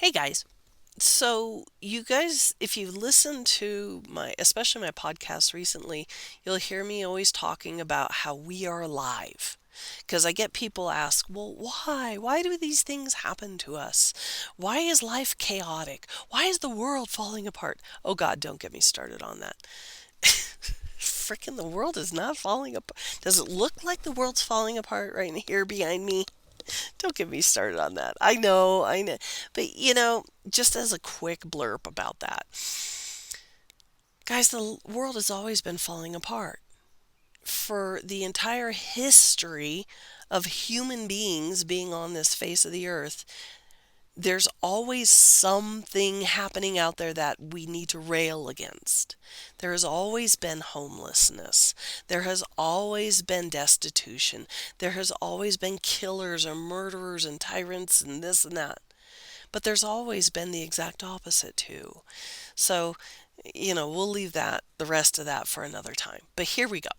Hey guys. So, you guys, if you listen to especially my podcast recently, you'll hear me always talking about how we are alive. Because I get people ask, well, why? Why do these things happen to us? Why is life chaotic? Why is the world falling apart? Oh God, don't get me started on that. Frickin' the world is not falling apart. Does it look like the world's falling apart right here behind me? Don't get me started on that. I know. But, just as a quick blurb about that, guys, the world has always been falling apart. For the entire history of human beings being on this face of the earth, there's always something happening out there that we need to rail against. There has always been homelessness. There has always been destitution. There has always been killers or murderers and tyrants and this and that. But there's always been the exact opposite too. So, we'll leave the rest of that for another time. But here we go.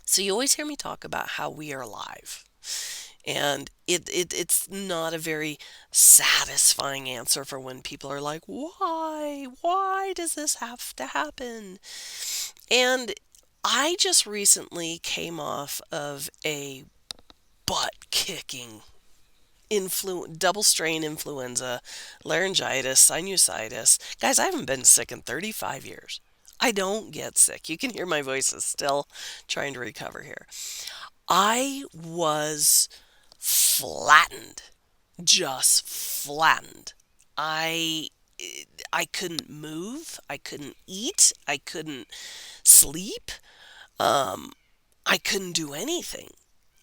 So you always hear me talk about how we are alive. And it's not a very satisfying answer for when people are like, why? Why does this have to happen? And I just recently came off of a butt kicking double strain influenza, laryngitis, sinusitis. Guys, I haven't been sick in 35 years. I don't get sick. You can hear my voice is still trying to recover here. I was flattened, just flattened. I I couldn't move, I couldn't eat, I couldn't sleep. Um I couldn't do anything.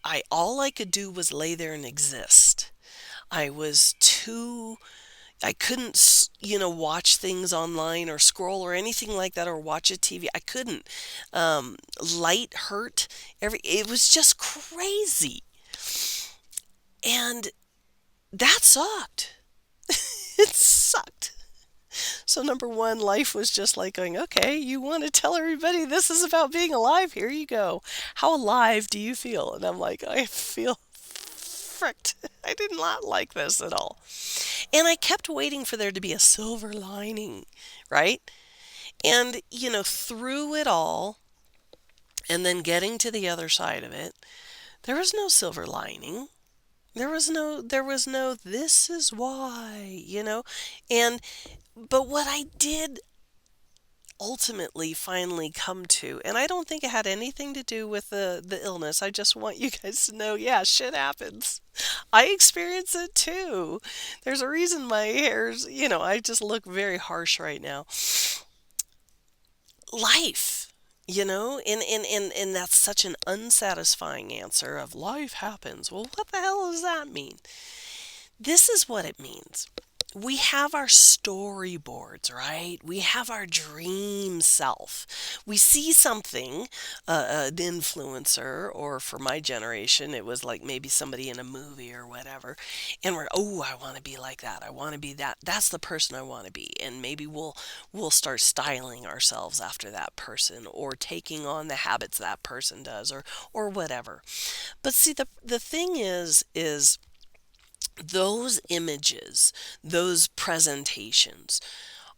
I All I could do was lay there and exist. I was too I couldn't, watch things online or scroll or anything like that or watch a TV. I couldn't. Light hurt. It was just crazy. And that sucked. It sucked. So number one, life was just like going, okay, you want to tell everybody this is about being alive? Here you go. How alive do you feel? And I'm like, I feel fricked. I did not like this at all. And I kept waiting for there to be a silver lining, right? And, through it all, and then getting to the other side of it, there was no silver lining. There was no, this is why, And, but what I did ultimately finally come to, and I don't think it had anything to do with the illness. I just want you guys to know, yeah, shit happens. I experience it too. There's a reason my hair's, I just look very harsh right now. Life, and that's such an unsatisfying answer of life happens. Well, what the hell does that mean? This is what it means. We have our storyboards, right? We have our dream self. We see something, an influencer, or for my generation, it was like maybe somebody in a movie or whatever, and oh, I want to be like that. I want to be that. That's the person I want to be, and maybe we'll start styling ourselves after that person, or taking on the habits that person does, or whatever. But see, the thing is those images, those presentations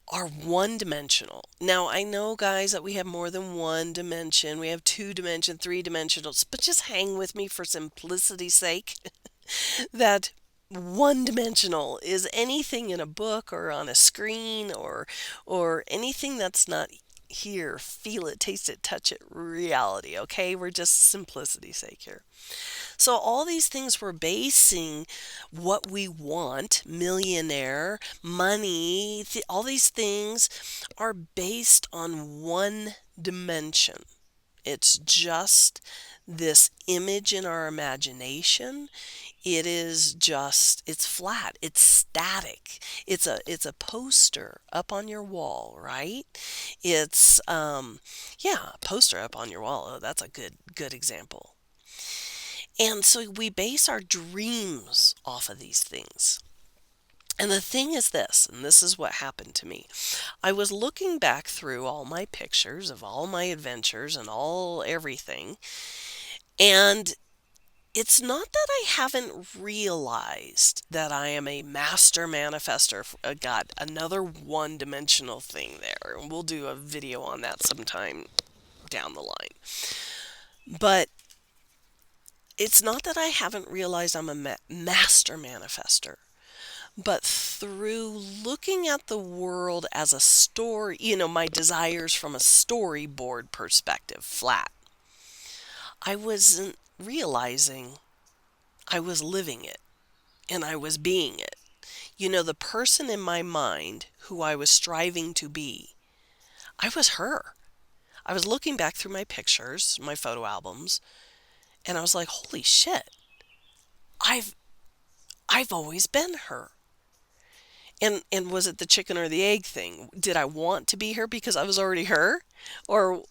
are one dimensional. Now, I know, guys, that we have more than one dimension. We have two dimension, three dimensionals, but just hang with me for simplicity's sake that one dimensional is anything in a book or on a screen or anything that's not here, feel it, taste it, touch it, reality, okay? We're just simplicity's sake here. So all these things we're basing what we want, millionaire, money, all these things are based on one dimension. It's just this image in our imagination. It's flat, it's static. It's a poster up on your wall, right? It's yeah, a poster up on your wall. Oh, that's a good example. And so we base our dreams off of these things. And the thing is this, and this is what happened to me. I was looking back through all my pictures of all my adventures and all everything, and it's not that I haven't realized that I am a master manifester. God, another one-dimensional thing there. And we'll do a video on that sometime down the line. But it's not that I haven't realized I'm a master manifester. But through looking at the world as a story, my desires from a storyboard perspective, flat, I wasn't realizing I was living it and I was being it. The person in my mind who I was striving to be, I was her. I was looking back through my pictures, my photo albums, and I was like, holy shit, I've always been her. And was it the chicken or the egg thing? Did I want to be her because I was already her? Or,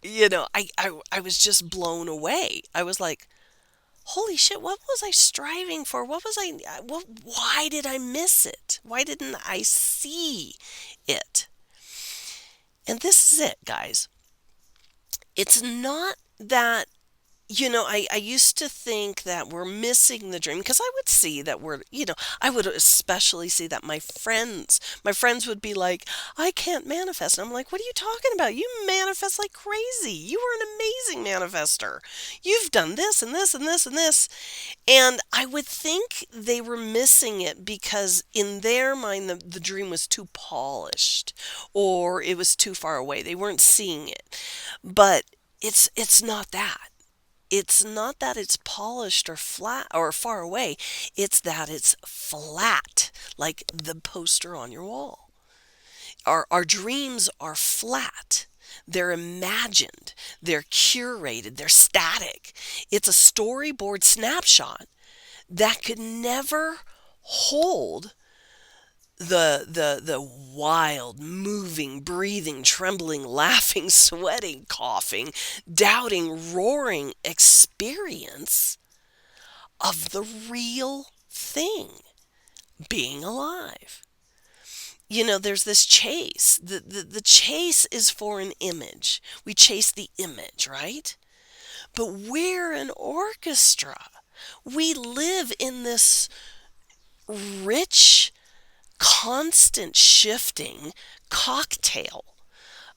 I was just blown away. I was like, holy shit, what was I striving for? Why did I miss it? Why didn't I see it? And this is it, guys. It's not that, I used to think that we're missing the dream because I would see that I would especially see that my friends would be like, I can't manifest. And I'm like, what are you talking about? You manifest like crazy. You are an amazing manifester. You've done this and this and this and this. And I would think they were missing it because in their mind, the dream was too polished or it was too far away. They weren't seeing it. But it's not that. It's not that it's polished or flat or far away. It's that it's flat, like the poster on your wall. Our dreams are flat. They're imagined. They're curated. They're static. It's a storyboard snapshot that could never hold the wild, moving, breathing, trembling, laughing, sweating, coughing, doubting, roaring experience of the real thing, being alive. There's this chase. The chase is for an image. We chase the image, right? But we're an orchestra. We live in this rich, constant shifting cocktail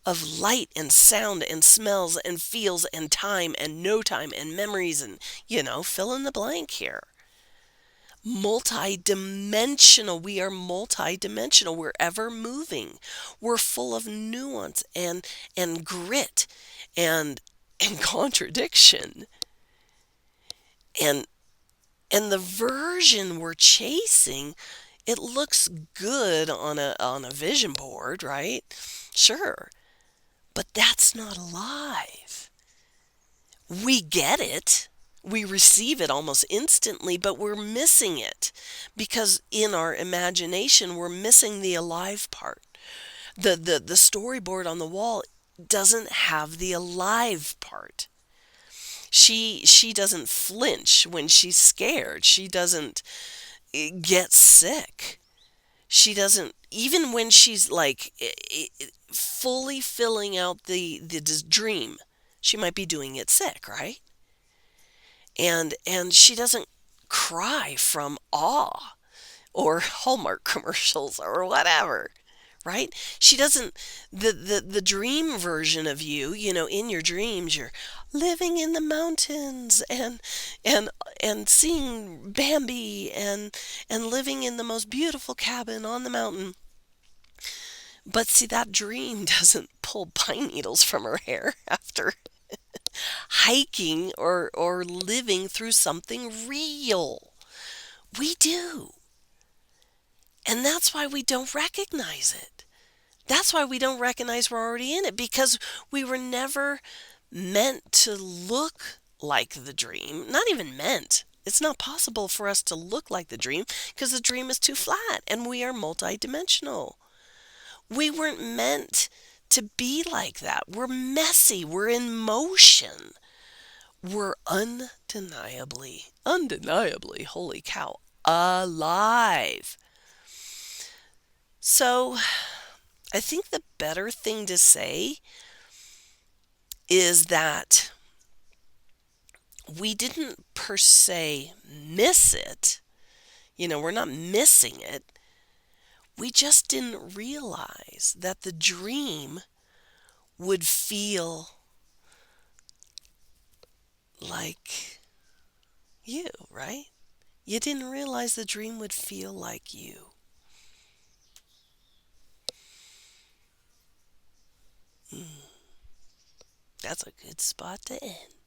of light and sound and smells and feels and time and no time and memories and, fill in the blank here. Multi-dimensional. We are multi-dimensional. We're ever moving. We're full of nuance and grit and contradiction. And the version we're chasing, it looks good on a vision board, right? Sure. But that's not alive. We get it. We receive it almost instantly, but we're missing it because in our imagination, we're missing the alive part. The storyboard on the wall doesn't have the alive part. She doesn't flinch when she's scared. She doesn't get sick. She doesn't, even when she's like fully filling out the dream, she might be doing it sick, right? And she doesn't cry from awe or Hallmark commercials or whatever, right? She doesn't, the dream version of you, in your dreams, you're living in the mountains and seeing Bambi and living in the most beautiful cabin on the mountain. But see, that dream doesn't pull pine needles from her hair after hiking or living through something real. We do. And that's why we don't recognize it. That's why we don't recognize we're already in it, because we were never meant to look like the dream. Not even meant. It's not possible for us to look like the dream because the dream is too flat and we are multidimensional. We weren't meant to be like that. We're messy. We're in motion. We're undeniably, holy cow, alive. So I think the better thing to say is that we didn't per se miss it. We're not missing it. We just didn't realize that the dream would feel like you, right? You didn't realize the dream would feel like you. Mm, that's a good spot to end.